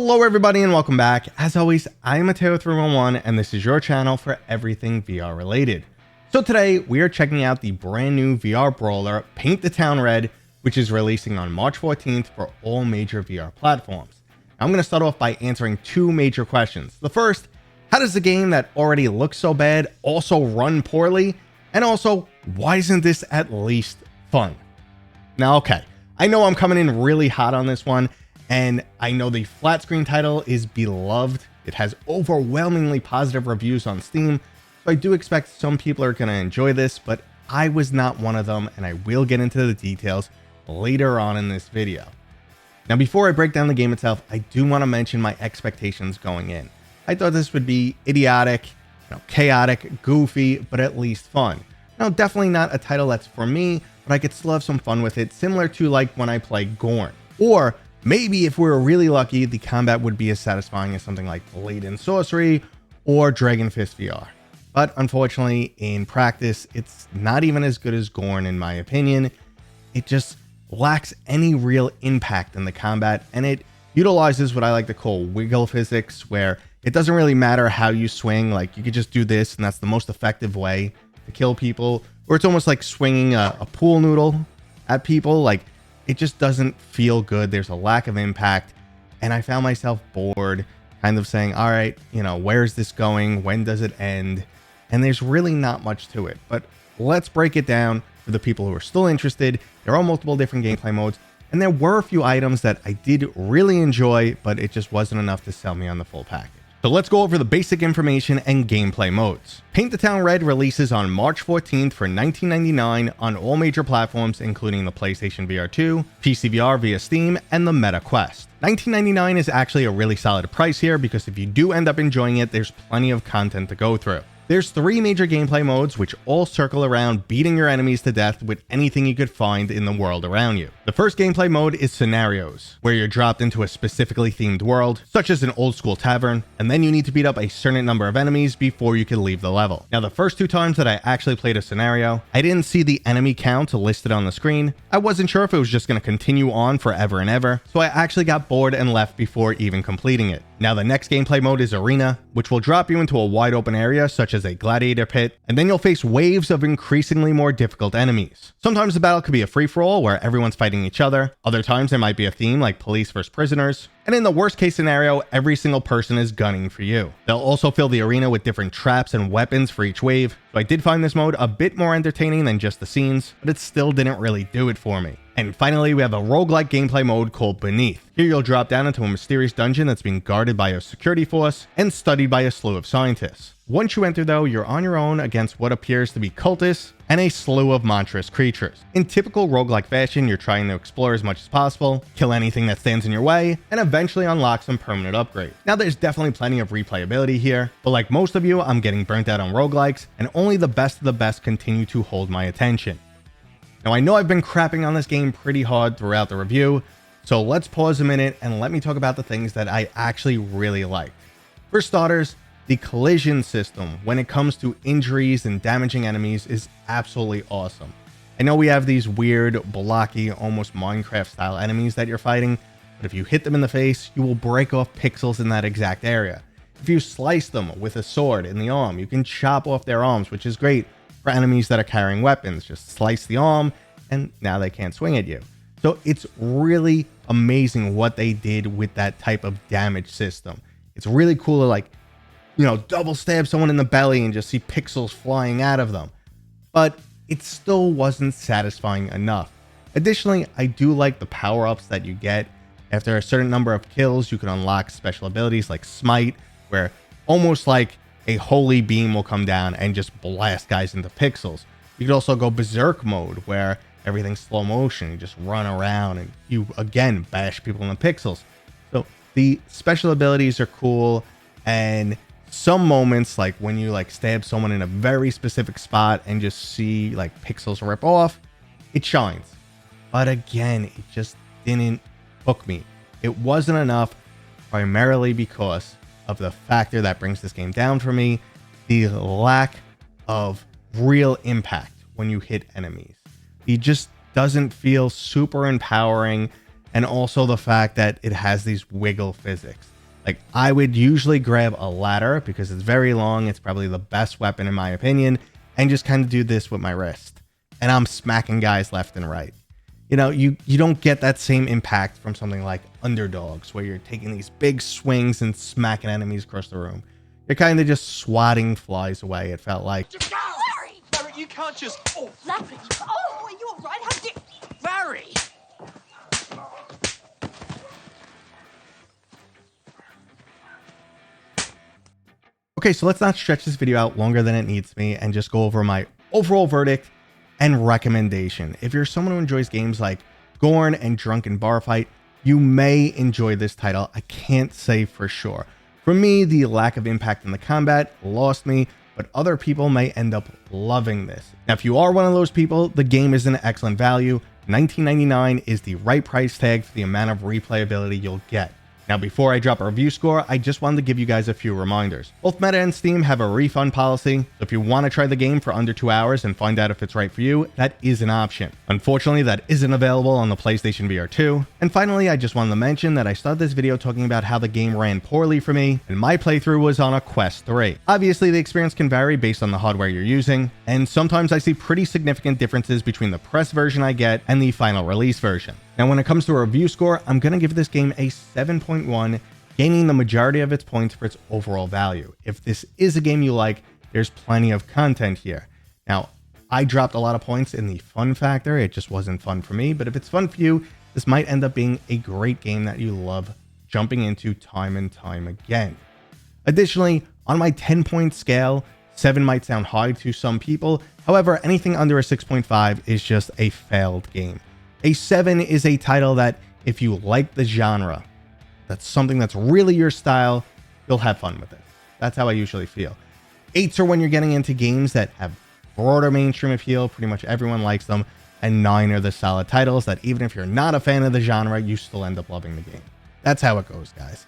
Hello everybody and welcome back. As always, I am Mateo311 and this is your channel for everything VR related. So today we are checking out the brand new VR Brawler Paint the Town Red, which is releasing on March 14th for all major VR platforms. Now, I'm going to start off by answering two major questions. The first, how does the game that already looks so bad also run poorly? And also, why isn't this at least fun? Now, okay, I know I'm coming in really hot on this one, and I know the flat screen title is beloved. It has overwhelmingly positive reviews on Steam, so I do expect some people are going to enjoy this, but I was not one of them, and I will get into the details later on in this video. Now, before I break down the game itself, I do want to mention my expectations going in. I thought this would be idiotic, chaotic, goofy, but at least fun. Now, definitely not a title that's for me, but I could still have some fun with it, similar to like when I play Gorn. Or maybe if we were really lucky, the combat would be as satisfying as something like Blade and Sorcery or Dragon Fist VR. But unfortunately, in practice, it's not even as good as Gorn in my opinion. It just lacks any real impact in the combat, and it utilizes what I like to call wiggle physics, where it doesn't really matter how you swing. Like, you could just do this, and that's the most effective way to kill people. Or it's almost like swinging a pool noodle at people. Like, it just doesn't feel good. There's a lack of impact, and I found myself bored, kind of saying, all right, where's this going? When does it end? And there's really not much to it, but let's break it down for the people who are still interested. There are multiple different gameplay modes, and there were a few items that I did really enjoy, but it just wasn't enough to sell me on the full package. So let's go over the basic information and gameplay modes. Paint the Town Red releases on March 14th for $19.99 on all major platforms, including the PlayStation VR2, PCVR via Steam, and the Meta Quest. $19.99 is actually a really solid price here because if you do end up enjoying it, there's plenty of content to go through. There's three major gameplay modes which all circle around beating your enemies to death with anything you could find in the world around you. The first gameplay mode is Scenarios, where you're dropped into a specifically themed world, such as an old school tavern, and then you need to beat up a certain number of enemies before you can leave the level. Now, the first two times that I actually played a scenario, I didn't see the enemy count listed on the screen. I wasn't sure if it was just going to continue on forever and ever, so I actually got bored and left before even completing it. Now, the next gameplay mode is Arena, which will drop you into a wide open area such as a gladiator pit, and then you'll face waves of increasingly more difficult enemies. Sometimes the battle could be a free-for-all where everyone's fighting each other. Other times there might be a theme like police versus prisoners. And in the worst case scenario, every single person is gunning for you. They'll also fill the arena with different traps and weapons for each wave. So I did find this mode a bit more entertaining than just the scenes, but it still didn't really do it for me. And finally, we have a roguelike gameplay mode called Beneath. Here you'll drop down into a mysterious dungeon that's being guarded by a security force and studied by a slew of scientists. Once you enter though, you're on your own against what appears to be cultists and a slew of monstrous creatures. In typical roguelike fashion, you're trying to explore as much as possible, kill anything that stands in your way, and eventually unlock some permanent upgrades. Now, there's definitely plenty of replayability here, but like most of you, I'm getting burnt out on roguelikes, and only the best of the best continue to hold my attention. Now, I know I've been crapping on this game pretty hard throughout the review, so let's pause a minute and let me talk about the things that I actually really liked. For starters, the collision system when it comes to injuries and damaging enemies is absolutely awesome. I know we have these weird, blocky, almost Minecraft-style enemies that you're fighting, but if you hit them in the face, you will break off pixels in that exact area. If you slice them with a sword in the arm, you can chop off their arms, which is great for enemies that are carrying weapons. Just slice the arm, and now they can't swing at you. So it's really amazing what they did with that type of damage system. It's really cool to double stab someone in the belly and just see pixels flying out of them. But it still wasn't satisfying enough. Additionally, I do like the power-ups that you get. After a certain number of kills, you can unlock special abilities like Smite, where almost like a holy beam will come down and just blast guys into pixels. You could also go berserk mode, where everything's slow motion. You just run around and you, again, bash people in the pixels. So the special abilities are cool, and some moments, like when you stab someone in a very specific spot and just see pixels rip off, it shines. But again, it just didn't hook me. It wasn't enough, primarily because of the factor that brings this game down for me, the lack of real impact when you hit enemies. It just doesn't feel super empowering, and also the fact that it has these wiggle physics. Like, I would usually grab a ladder because it's very long. It's probably the best weapon in my opinion, and just kind of do this with my wrist. And I'm smacking guys left and right. You know, you don't get that same impact from something like Underdogs, where you're taking these big swings and smacking enemies across the room. You're kind of just swatting flies away, it felt like. Just go! Larry! Larry, you can't just... Oh, Larry! Oh, are you all right? How did... Larry! Okay, so let's not stretch this video out longer than it needs to be and just go over my overall verdict and recommendation. If you're someone who enjoys games like Gorn and Drunken Bar Fight, you may enjoy this title. I can't say for sure. For me, the lack of impact in the combat lost me, but other people may end up loving this. Now, if you are one of those people, the game is an excellent value. $19.99 is the right price tag for the amount of replayability you'll get. Now, before I drop a review score, I just wanted to give you guys a few reminders. Both Meta and Steam have a refund policy, so if you want to try the game for under 2 hours and find out if it's right for you, that is an option. Unfortunately, that isn't available on the PlayStation VR 2. And finally, I just wanted to mention that I started this video talking about how the game ran poorly for me, and my playthrough was on a Quest 3. Obviously, the experience can vary based on the hardware you're using, and sometimes I see pretty significant differences between the press version I get and the final release version. Now, when it comes to a review score, I'm going to give this game a 7.1, gaining the majority of its points for its overall value. If this is a game you like, there's plenty of content here. Now, I dropped a lot of points in the fun factor. It just wasn't fun for me, but if it's fun for you, this might end up being a great game that you love jumping into time and time again. Additionally, on my 10-point scale, 7 might sound high to some people. However, anything under a 6.5 is just a failed game. A 7 is a title that, if you like the genre, that's something that's really your style, you'll have fun with it. That's how I usually feel. 8s are when you're getting into games that have broader mainstream appeal, pretty much everyone likes them, and 9 are the solid titles that even if you're not a fan of the genre, you still end up loving the game. That's how it goes, guys.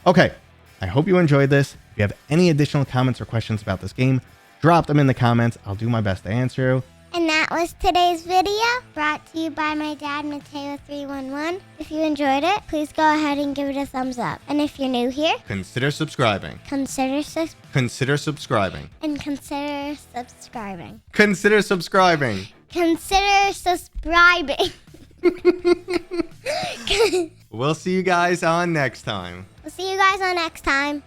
Okay, I hope you enjoyed this. If you have any additional comments or questions about this game, drop them in the comments. I'll do my best to answer you. And that was today's video, brought to you by my dad, Mateo311. If you enjoyed it, please go ahead and give it a thumbs up. And if you're new here, Consider subscribing. consider subscribing. Consider subscribing. Consider subscribing. Consider subscribing. We'll see you guys on next time. We'll see you guys on next time.